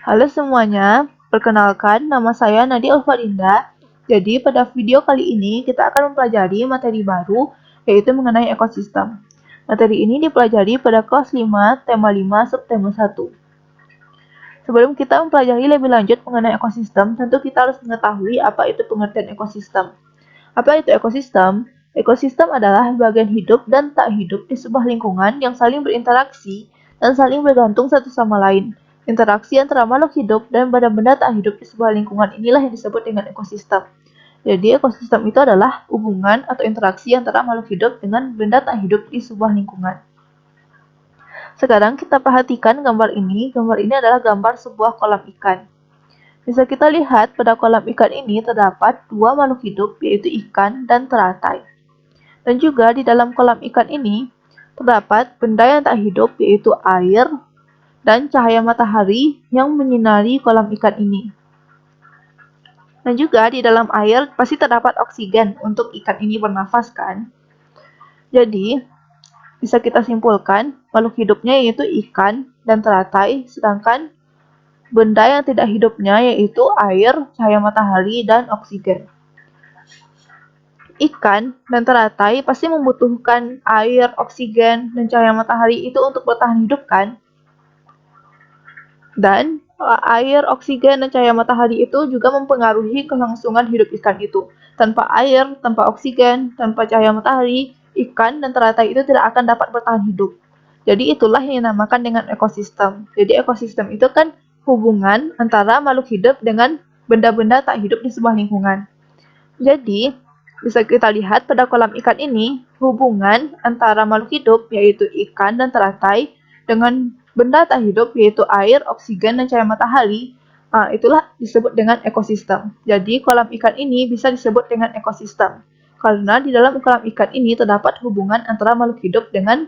Halo semuanya, perkenalkan nama saya Nadia Ulfarinda. Jadi pada video kali ini kita akan mempelajari materi baru yaitu mengenai ekosistem. Materi ini dipelajari pada kelas 5, tema 5, subtema 1. Sebelum kita mempelajari lebih lanjut mengenai ekosistem, tentu kita harus mengetahui apa itu pengertian ekosistem. Apa itu ekosistem? Ekosistem adalah bagian hidup dan tak hidup di sebuah lingkungan yang saling berinteraksi dan saling bergantung satu sama lain. Interaksi antara makhluk hidup dan benda-benda tak hidup di sebuah lingkungan inilah yang disebut dengan ekosistem. Jadi, ekosistem itu adalah hubungan atau interaksi antara makhluk hidup dengan benda tak hidup di sebuah lingkungan. Sekarang kita perhatikan gambar ini. Gambar ini adalah gambar sebuah kolam ikan. Bisa kita lihat pada kolam ikan ini terdapat dua makhluk hidup, yaitu ikan dan teratai. Dan juga di dalam kolam ikan ini terdapat benda yang tak hidup, yaitu air dan cahaya matahari yang menyinari kolam ikan ini. Dan juga di dalam air pasti terdapat oksigen untuk ikan ini bernafas kan. Jadi bisa kita simpulkan makhluk hidupnya yaitu ikan dan teratai, sedangkan benda yang tidak hidupnya yaitu air, cahaya matahari, dan oksigen. Ikan dan teratai pasti membutuhkan air, oksigen, dan cahaya matahari itu untuk bertahan hidup kan? Dan air, oksigen, dan cahaya matahari itu juga mempengaruhi kelangsungan hidup ikan itu. Tanpa air, tanpa oksigen, tanpa cahaya matahari, ikan dan teratai itu tidak akan dapat bertahan hidup. Jadi itulah yang dinamakan dengan ekosistem. Jadi ekosistem itu kan hubungan antara makhluk hidup dengan benda-benda tak hidup di sebuah lingkungan. Jadi, bisa kita lihat pada kolam ikan ini, hubungan antara makhluk hidup, yaitu ikan dan teratai, dengan benda tak hidup, yaitu air, oksigen, dan cahaya matahari, itulah disebut dengan ekosistem. Jadi, kolam ikan ini bisa disebut dengan ekosistem. Karena di dalam kolam ikan ini terdapat hubungan antara makhluk hidup dengan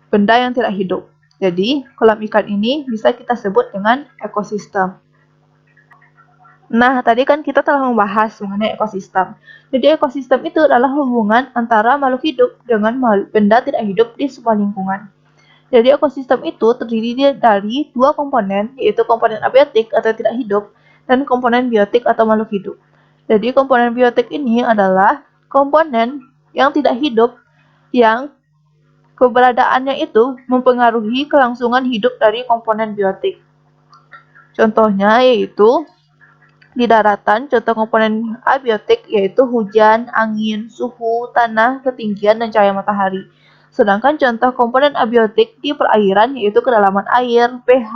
benda yang tidak hidup. Jadi, kolam ikan ini bisa kita sebut dengan ekosistem. Nah, tadi kan kita telah membahas mengenai ekosistem. Jadi, ekosistem itu adalah hubungan antara makhluk hidup dengan benda tidak hidup di sebuah lingkungan. Jadi, ekosistem itu terdiri dari dua komponen, yaitu komponen abiotik atau tidak hidup, dan komponen biotik atau makhluk hidup. Jadi, komponen biotik ini adalah komponen yang tidak hidup yang keberadaannya itu mempengaruhi kelangsungan hidup dari komponen biotik. Contohnya yaitu di daratan, contoh komponen abiotik yaitu hujan, angin, suhu, tanah, ketinggian, dan cahaya matahari. Sedangkan contoh komponen abiotik di perairan yaitu kedalaman air, pH,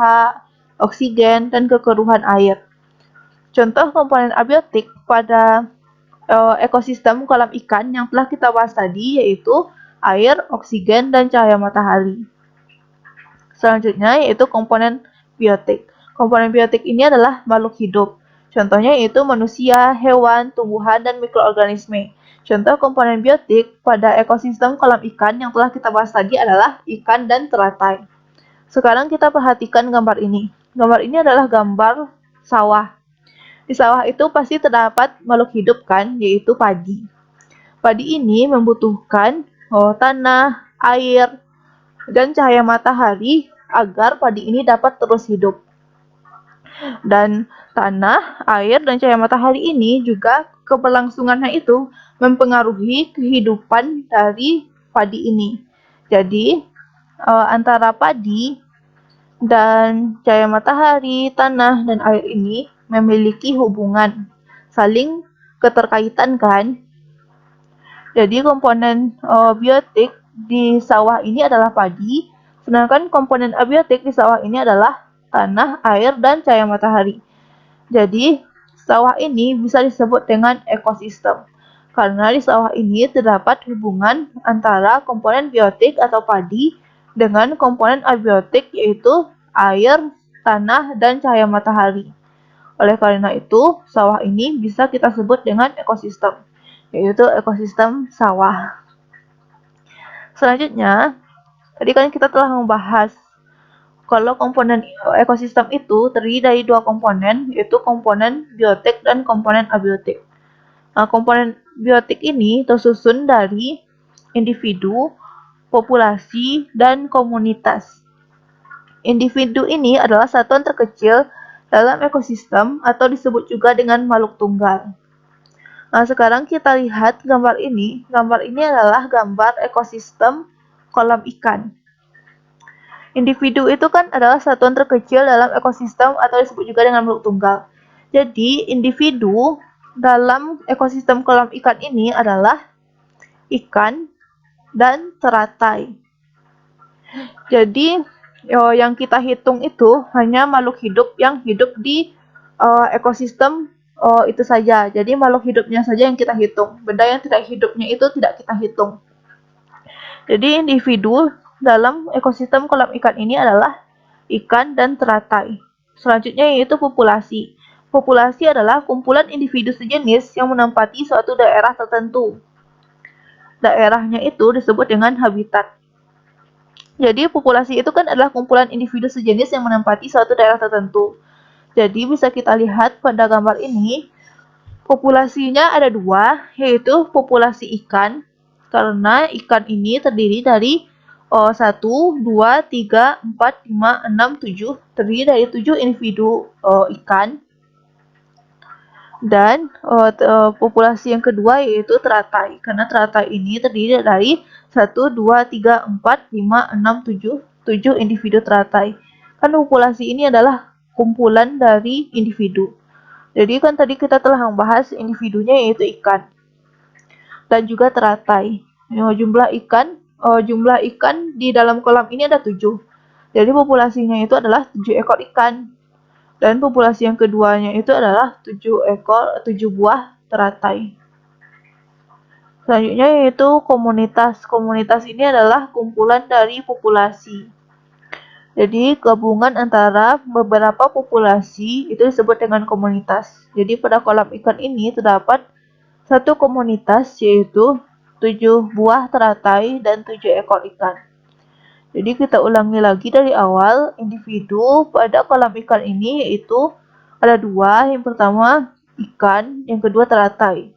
oksigen, dan kekeruhan air. Contoh komponen abiotik pada ekosistem kolam ikan yang telah kita bahas tadi yaitu air, oksigen, dan cahaya matahari. Selanjutnya yaitu komponen biotik. Komponen biotik ini adalah makhluk hidup. Contohnya yaitu manusia, hewan, tumbuhan, dan mikroorganisme. Contoh komponen biotik pada ekosistem kolam ikan yang telah kita bahas tadi adalah ikan dan teratai. Sekarang kita perhatikan gambar ini. Gambar ini adalah gambar sawah. Di sawah itu pasti terdapat makhluk hidup kan, yaitu padi. Padi ini membutuhkan tanah, air, dan cahaya matahari agar padi ini dapat terus hidup. Dan tanah, air, dan cahaya matahari ini juga keberlangsungannya itu mempengaruhi kehidupan dari padi ini. Jadi, antara padi dan cahaya matahari, tanah, dan air ini memiliki hubungan saling keterkaitan kan. Jadi, komponen biotik di sawah ini adalah padi, sedangkan komponen abiotik di sawah ini adalah tanah, air, dan cahaya matahari. Jadi, sawah ini bisa disebut dengan ekosistem. Karena di sawah ini terdapat hubungan antara komponen biotik atau padi dengan komponen abiotik yaitu air, tanah, dan cahaya matahari. Oleh karena itu, sawah ini bisa kita sebut dengan ekosistem, yaitu ekosistem sawah. Selanjutnya, tadi kan kita telah membahas kalau komponen ekosistem itu terdiri dari dua komponen, yaitu komponen biotik dan komponen abiotik. Nah, komponen biotik ini tersusun dari individu, populasi, dan komunitas. Individu ini adalah satuan terkecil dalam ekosistem atau disebut juga dengan makhluk tunggal. Nah, sekarang kita lihat gambar ini. Gambar ini adalah gambar ekosistem kolam ikan. Individu itu kan adalah satuan terkecil dalam ekosistem atau disebut juga dengan makhluk tunggal. Jadi, individu dalam ekosistem kolam ikan ini adalah ikan dan teratai. Jadi, yang kita hitung itu hanya makhluk hidup yang hidup di ekosistem itu saja. Jadi, makhluk hidupnya saja yang kita hitung. Benda yang tidak hidupnya itu tidak kita hitung. Jadi, individu dalam ekosistem kolam ikan ini adalah ikan dan teratai. Selanjutnya yaitu populasi. Populasi adalah kumpulan individu sejenis yang menempati suatu daerah tertentu. Daerahnya itu disebut dengan habitat. Jadi populasi itu kan adalah kumpulan individu sejenis yang menempati suatu daerah tertentu. Jadi bisa kita lihat pada gambar ini, populasinya ada dua, yaitu populasi ikan, karena ikan ini terdiri dari 1, 2, 3, 4, 5, 6, 7, terdiri dari 7 individu ikan. Dan populasi yang kedua yaitu teratai, karena teratai ini terdiri dari 1, 2, 3, 4, 5, 6, 7 individu teratai. Kan populasi ini adalah kumpulan dari individu. Jadi kan tadi kita telah membahas individunya yaitu ikan dan juga teratai. Jumlah ikan di dalam kolam ini ada 7. Jadi populasinya itu adalah 7 ekor ikan. Dan populasi yang keduanya itu adalah 7 buah teratai. Selanjutnya yaitu komunitas. Komunitas ini adalah kumpulan dari populasi. Jadi gabungan antara beberapa populasi itu disebut dengan komunitas. Jadi pada kolam ikan ini terdapat satu komunitas yaitu 7 buah teratai dan 7 ekor ikan. Jadi kita ulangi lagi dari awal, individu pada kolam ikan ini yaitu ada dua, yang pertama ikan, yang kedua teratai.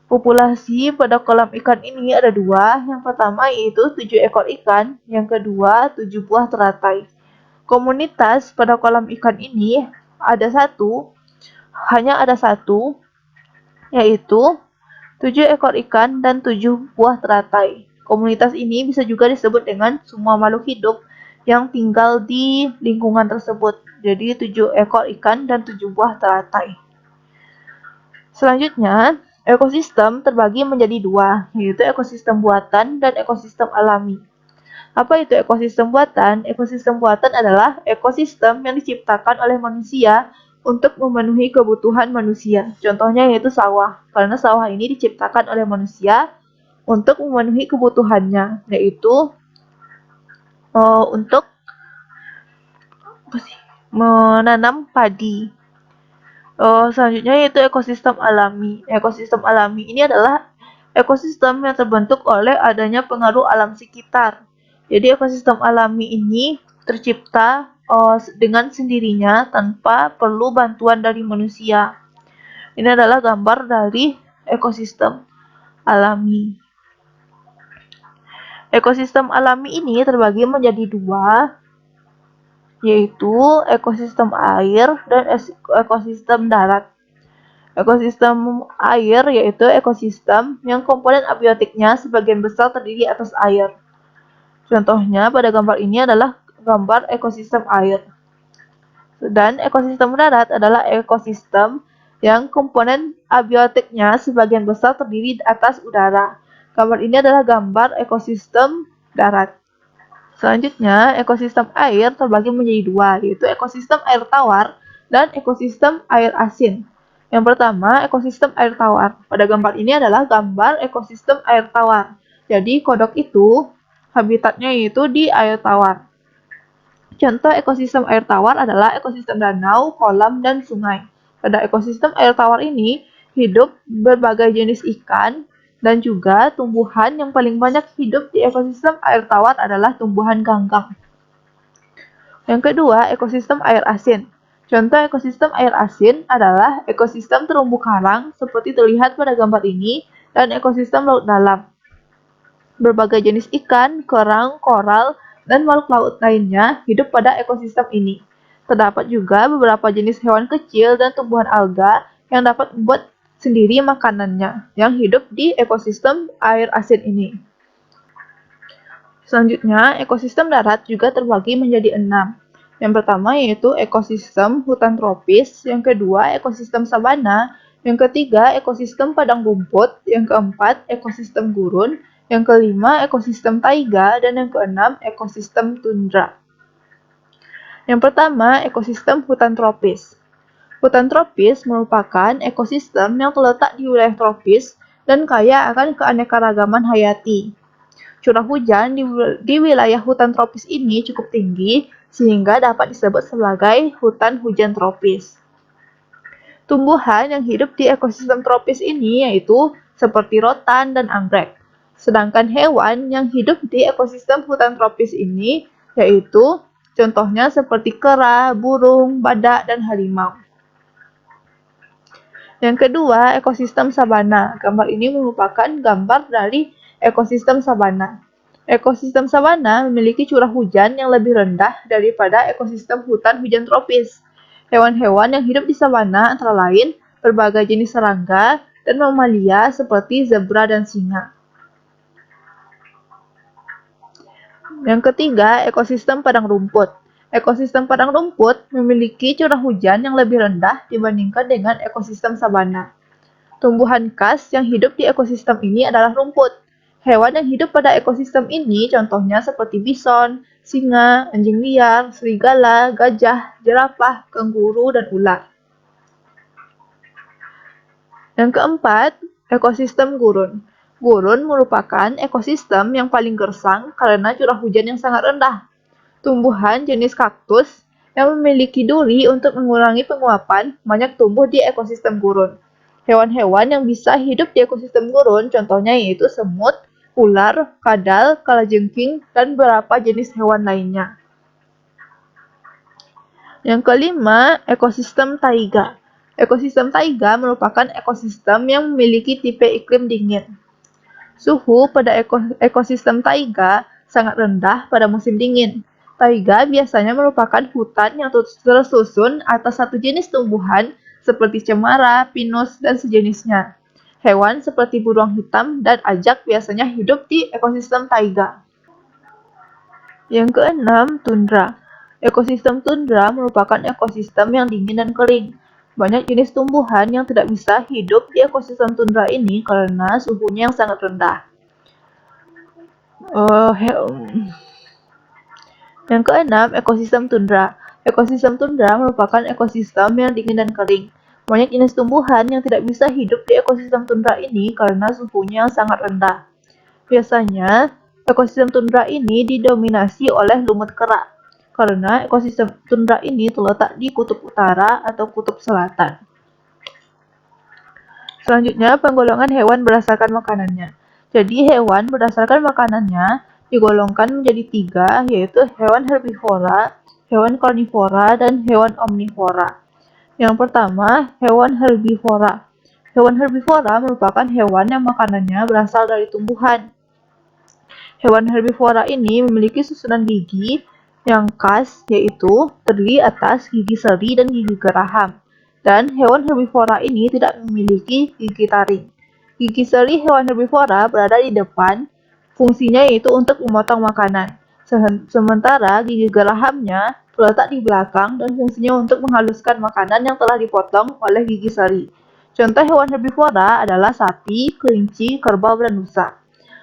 Populasi pada kolam ikan ini ada dua, yang pertama yaitu 7 ekor ikan, yang kedua 7 buah teratai. Komunitas pada kolam ikan ini hanya ada satu, yaitu 7 ekor ikan dan 7 buah teratai. Komunitas ini bisa juga disebut dengan semua makhluk hidup yang tinggal di lingkungan tersebut. Jadi 7 ekor ikan dan 7 buah teratai. Selanjutnya, ekosistem terbagi menjadi dua, yaitu ekosistem buatan dan ekosistem alami. Apa itu ekosistem buatan? Ekosistem buatan adalah ekosistem yang diciptakan oleh manusia untuk memenuhi kebutuhan manusia. Contohnya yaitu sawah, karena sawah ini diciptakan oleh manusia untuk memenuhi kebutuhannya, yaitu untuk menanam padi. Selanjutnya yaitu ekosistem alami. Ekosistem alami ini adalah ekosistem yang terbentuk oleh adanya pengaruh alam sekitar. Jadi ekosistem alami ini tercipta dengan sendirinya tanpa perlu bantuan dari manusia. Ini adalah gambar dari ekosistem alami. Ekosistem alami ini terbagi menjadi dua, yaitu ekosistem air dan ekosistem darat. Ekosistem air yaitu ekosistem yang komponen abiotiknya sebagian besar terdiri atas air. Contohnya pada gambar ini adalah gambar ekosistem air. Dan ekosistem darat adalah ekosistem yang komponen abiotiknya sebagian besar terdiri atas udara. Gambar ini adalah gambar ekosistem darat. Selanjutnya, ekosistem air terbagi menjadi dua, yaitu ekosistem air tawar dan ekosistem air asin. Yang pertama, ekosistem air tawar. Pada gambar ini adalah gambar ekosistem air tawar. Jadi, kodok itu habitatnya yaitu di air tawar. Contoh ekosistem air tawar adalah ekosistem danau, kolam, dan sungai. Pada ekosistem air tawar ini, hidup berbagai jenis ikan, dan juga tumbuhan yang paling banyak hidup di ekosistem air tawar adalah tumbuhan ganggang. Yang kedua, ekosistem air asin. Contoh ekosistem air asin adalah ekosistem terumbu karang seperti terlihat pada gambar ini dan ekosistem laut dalam. Berbagai jenis ikan, kerang, koral, dan makhluk laut lainnya hidup pada ekosistem ini. Terdapat juga beberapa jenis hewan kecil dan tumbuhan alga yang dapat membuat sendiri makanannya yang hidup di ekosistem air asin ini. Selanjutnya, ekosistem darat juga terbagi menjadi 6. Yang pertama yaitu ekosistem hutan tropis, yang kedua ekosistem sabana, yang ketiga ekosistem padang rumput, yang keempat ekosistem gurun, yang kelima ekosistem taiga, dan yang keenam ekosistem tundra. Yang pertama, ekosistem hutan tropis. Hutan tropis merupakan ekosistem yang terletak di wilayah tropis dan kaya akan keanekaragaman hayati. Curah hujan di wilayah hutan tropis ini cukup tinggi sehingga dapat disebut sebagai hutan hujan tropis. Tumbuhan yang hidup di ekosistem tropis ini yaitu seperti rotan dan anggrek. Sedangkan hewan yang hidup di ekosistem hutan tropis ini yaitu contohnya seperti kera, burung, badak, dan harimau. Yang kedua, ekosistem sabana. Gambar ini merupakan gambar dari ekosistem sabana. Ekosistem sabana memiliki curah hujan yang lebih rendah daripada ekosistem hutan hujan tropis. Hewan-hewan yang hidup di sabana antara lain berbagai jenis serangga dan mamalia seperti zebra dan singa. Yang ketiga, ekosistem padang rumput. Ekosistem padang rumput memiliki curah hujan yang lebih rendah dibandingkan dengan ekosistem sabana. Tumbuhan khas yang hidup di ekosistem ini adalah rumput. Hewan yang hidup pada ekosistem ini contohnya seperti bison, singa, anjing liar, serigala, gajah, jerapah, kanguru, dan ular. Yang keempat, ekosistem gurun. Gurun merupakan ekosistem yang paling gersang karena curah hujan yang sangat rendah. Tumbuhan jenis kaktus yang memiliki duri untuk mengurangi penguapan banyak tumbuh di ekosistem gurun. Hewan-hewan yang bisa hidup di ekosistem gurun contohnya yaitu semut, ular, kadal, kalajengking, dan beberapa jenis hewan lainnya. Yang kelima, ekosistem taiga. Ekosistem taiga merupakan ekosistem yang memiliki tipe iklim dingin. Suhu pada ekosistem taiga sangat rendah pada musim dingin. Taiga biasanya merupakan hutan yang tersusun atas satu jenis tumbuhan seperti cemara, pinus, dan sejenisnya. Hewan seperti beruang hitam dan ajak biasanya hidup di ekosistem taiga. Yang keenam, tundra. Ekosistem tundra merupakan ekosistem yang dingin dan kering. Banyak jenis tumbuhan yang tidak bisa hidup di ekosistem tundra ini karena suhunya yang sangat rendah. Yang keenam, ekosistem tundra. Ekosistem tundra merupakan ekosistem yang dingin dan kering. Banyak jenis tumbuhan yang tidak bisa hidup di ekosistem tundra ini karena suhunya yang sangat rendah. Biasanya, ekosistem tundra ini didominasi oleh lumut kera, karena ekosistem tundra ini terletak di kutub utara atau kutub selatan. Selanjutnya, penggolongan hewan berdasarkan makanannya. Jadi, hewan berdasarkan makanannya digolongkan menjadi 3, yaitu hewan herbivora, hewan karnivora, dan hewan omnivora. Yang pertama, hewan herbivora. Hewan herbivora merupakan hewan yang makanannya berasal dari tumbuhan. Hewan herbivora ini memiliki susunan gigi yang khas, yaitu terdiri atas gigi seri dan gigi geraham. Dan hewan herbivora ini tidak memiliki gigi taring. Gigi seri hewan herbivora berada di depan, fungsinya yaitu untuk memotong makanan. Sementara gigi gerahamnya terletak di belakang dan fungsinya untuk menghaluskan makanan yang telah dipotong oleh gigi seri. Contoh hewan herbivora adalah sapi, kelinci, kerbau, dan rusa.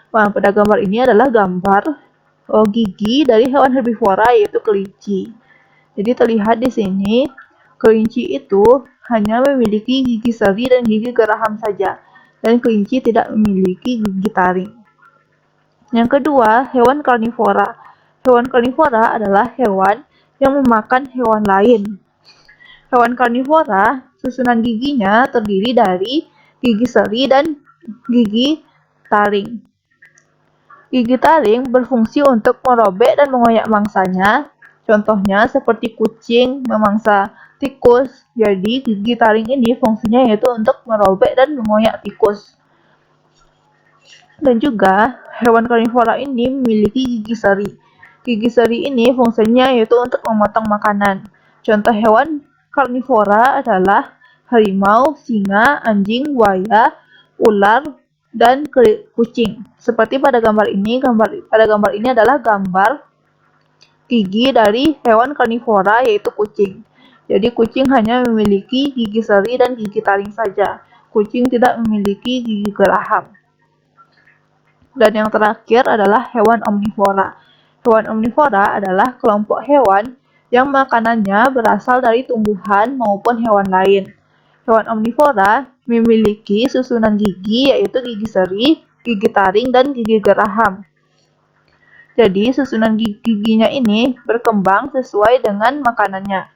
Nah, pada gambar ini adalah gambar gigi dari hewan herbivora yaitu kelinci. Jadi terlihat di sini kelinci itu hanya memiliki gigi seri dan gigi geraham saja, dan kelinci tidak memiliki gigi taring. Yang kedua, hewan karnivora. Hewan karnivora adalah hewan yang memakan hewan lain. Hewan karnivora, susunan giginya terdiri dari gigi seri dan gigi taring. Gigi taring berfungsi untuk merobek dan mengoyak mangsanya. Contohnya seperti kucing memangsa tikus. Jadi gigi taring ini fungsinya yaitu untuk merobek dan mengoyak tikus. Dan juga hewan karnivora ini memiliki gigi seri. Gigi seri ini fungsinya yaitu untuk memotong makanan. Contoh hewan karnivora adalah harimau, singa, anjing, buaya, ular, dan kucing. Seperti pada gambar ini, pada gambar ini adalah gambar gigi dari hewan karnivora yaitu kucing. Jadi kucing hanya memiliki gigi seri dan gigi taring saja. Kucing tidak memiliki gigi geraham. Dan yang terakhir adalah hewan omnivora. Hewan omnivora adalah kelompok hewan yang makanannya berasal dari tumbuhan maupun hewan lain. Hewan omnivora memiliki susunan gigi yaitu gigi seri, gigi taring, dan gigi geraham. Jadi susunan giginya ini berkembang sesuai dengan makanannya.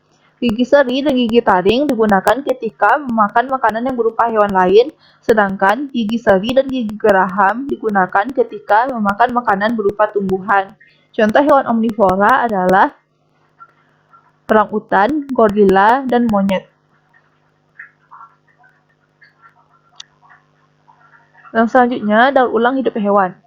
Gigi seri dan gigi taring digunakan ketika memakan makanan yang berupa hewan lain, sedangkan gigi seri dan gigi geraham digunakan ketika memakan makanan berupa tumbuhan. Contoh hewan omnivora adalah orangutan, gorila, dan monyet. Yang selanjutnya, daur ulang hidup hewan.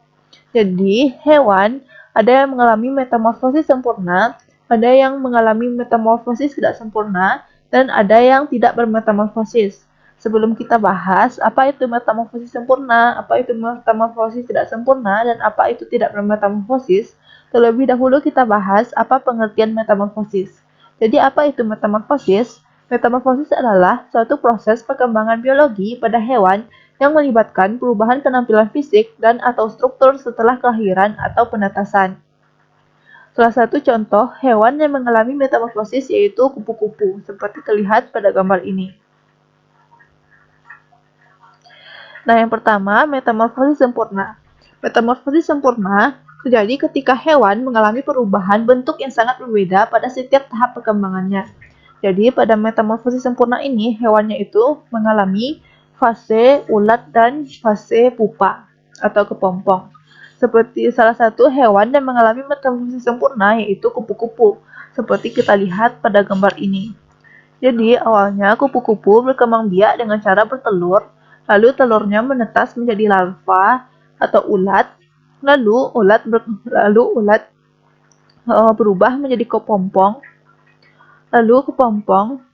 Jadi, hewan ada yang mengalami metamorfosis sempurna, ada yang mengalami metamorfosis tidak sempurna, dan ada yang tidak bermetamorfosis. Sebelum kita bahas apa itu metamorfosis sempurna, apa itu metamorfosis tidak sempurna, dan apa itu tidak bermetamorfosis, terlebih dahulu kita bahas apa pengertian metamorfosis. Jadi, apa itu metamorfosis? Metamorfosis adalah suatu proses perkembangan biologi pada hewan yang melibatkan perubahan penampilan fisik dan atau struktur setelah kelahiran atau penetasan. Salah satu contoh hewan yang mengalami metamorfosis yaitu kupu-kupu, seperti terlihat pada gambar ini. Nah, yang pertama, metamorfosis sempurna. Metamorfosis sempurna terjadi ketika hewan mengalami perubahan bentuk yang sangat berbeda pada setiap tahap perkembangannya. Jadi, pada metamorfosis sempurna ini, hewannya itu mengalami fase ulat dan fase pupa atau kepompong. Seperti salah satu hewan yang mengalami metamorfosis sempurna yaitu kupu-kupu, seperti kita lihat pada gambar ini. Jadi, awalnya kupu-kupu berkembang biak dengan cara bertelur, lalu telurnya menetas menjadi larva atau ulat, lalu ulat berubah menjadi kepompong, lalu kepompong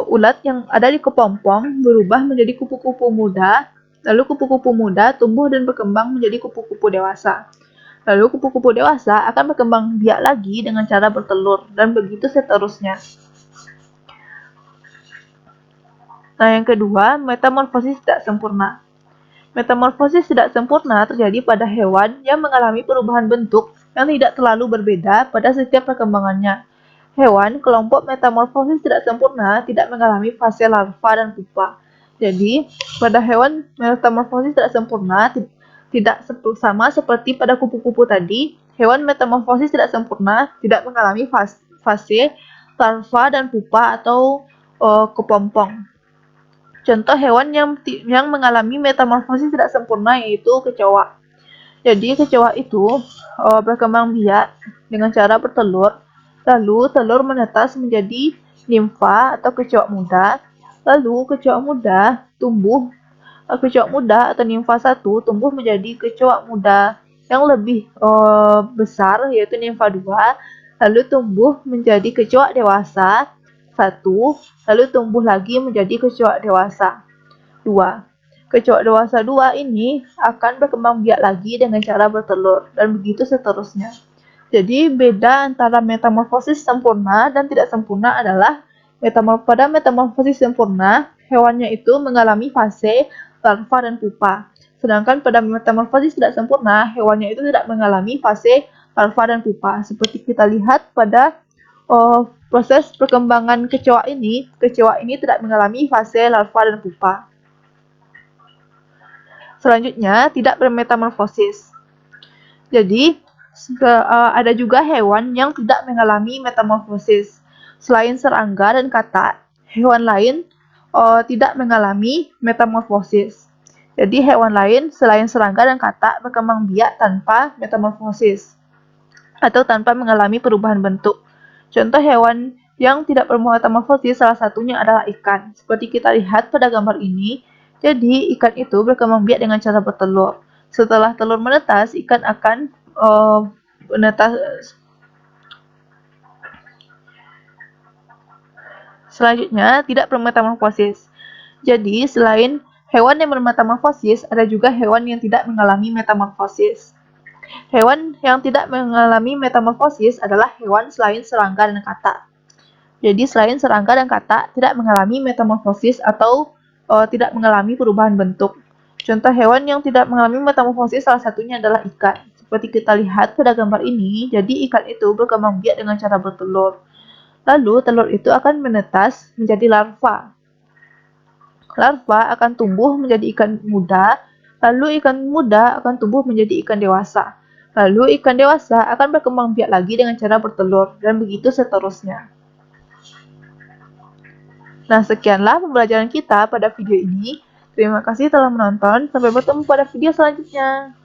ulat yang ada di kepompong berubah menjadi kupu-kupu muda, lalu kupu-kupu muda tumbuh dan berkembang menjadi kupu-kupu dewasa. Lalu kupu-kupu dewasa akan berkembang biak lagi dengan cara bertelur, dan begitu seterusnya. Nah, yang kedua, metamorfosis tidak sempurna. Metamorfosis tidak sempurna terjadi pada hewan yang mengalami perubahan bentuk yang tidak terlalu berbeda pada setiap perkembangannya. Hewan kelompok metamorfosis tidak sempurna tidak mengalami fase larva dan pupa. Jadi, pada hewan metamorfosis tidak sempurna tidak sama seperti pada kupu-kupu tadi, hewan metamorfosis tidak sempurna tidak mengalami fase larva dan pupa atau kepompong. Contoh hewan yang mengalami metamorfosis tidak sempurna yaitu kecoa. Jadi kecoa itu berkembang biak dengan cara bertelur, lalu telur menetas menjadi nimfa atau kecoa muda, lalu kecoa muda atau nimfa satu tumbuh menjadi kecoa muda yang lebih besar yaitu nimfa 2, lalu tumbuh menjadi kecoa dewasa 1, lalu tumbuh lagi menjadi kecoa dewasa 2. Kecoa dewasa 2 ini akan berkembang biak lagi dengan cara bertelur, dan begitu seterusnya. Jadi, beda antara metamorfosis sempurna dan tidak sempurna adalah pada metamorfosis sempurna, hewannya itu mengalami fase larva dan pupa. Sedangkan pada metamorfosis tidak sempurna, hewannya itu tidak mengalami fase larva dan pupa. Seperti kita lihat pada proses perkembangan kecoa ini tidak mengalami fase larva dan pupa. Selanjutnya, tidak bermetamorfosis. Jadi, ada juga hewan yang tidak mengalami metamorfosis. Selain serangga dan katak, hewan lain tidak mengalami metamorfosis. Jadi, hewan lain selain serangga dan katak berkembang biak tanpa metamorfosis atau tanpa mengalami perubahan bentuk. Contoh hewan yang tidak bermetamorfosis salah satunya adalah ikan. Seperti kita lihat pada gambar ini, jadi ikan itu berkembang biak dengan cara bertelur. Setelah telur menetas, ikan akan menetas Selanjutnya, tidak bermetamorfosis. Jadi, selain hewan yang bermetamorfosis, ada juga hewan yang tidak mengalami metamorfosis. Hewan yang tidak mengalami metamorfosis adalah hewan selain serangga dan katak. Jadi, selain serangga dan katak tidak mengalami metamorfosis atau tidak mengalami perubahan bentuk. Contoh hewan yang tidak mengalami metamorfosis salah satunya adalah ikan. Seperti kita lihat pada gambar ini, jadi ikan itu berkembang biak dengan cara bertelur. Lalu telur itu akan menetas menjadi larva. Larva akan tumbuh menjadi ikan muda, lalu ikan muda akan tumbuh menjadi ikan dewasa. Lalu ikan dewasa akan berkembang biak lagi dengan cara bertelur, dan begitu seterusnya. Nah, sekianlah pembelajaran kita pada video ini. Terima kasih telah menonton. Sampai bertemu pada video selanjutnya.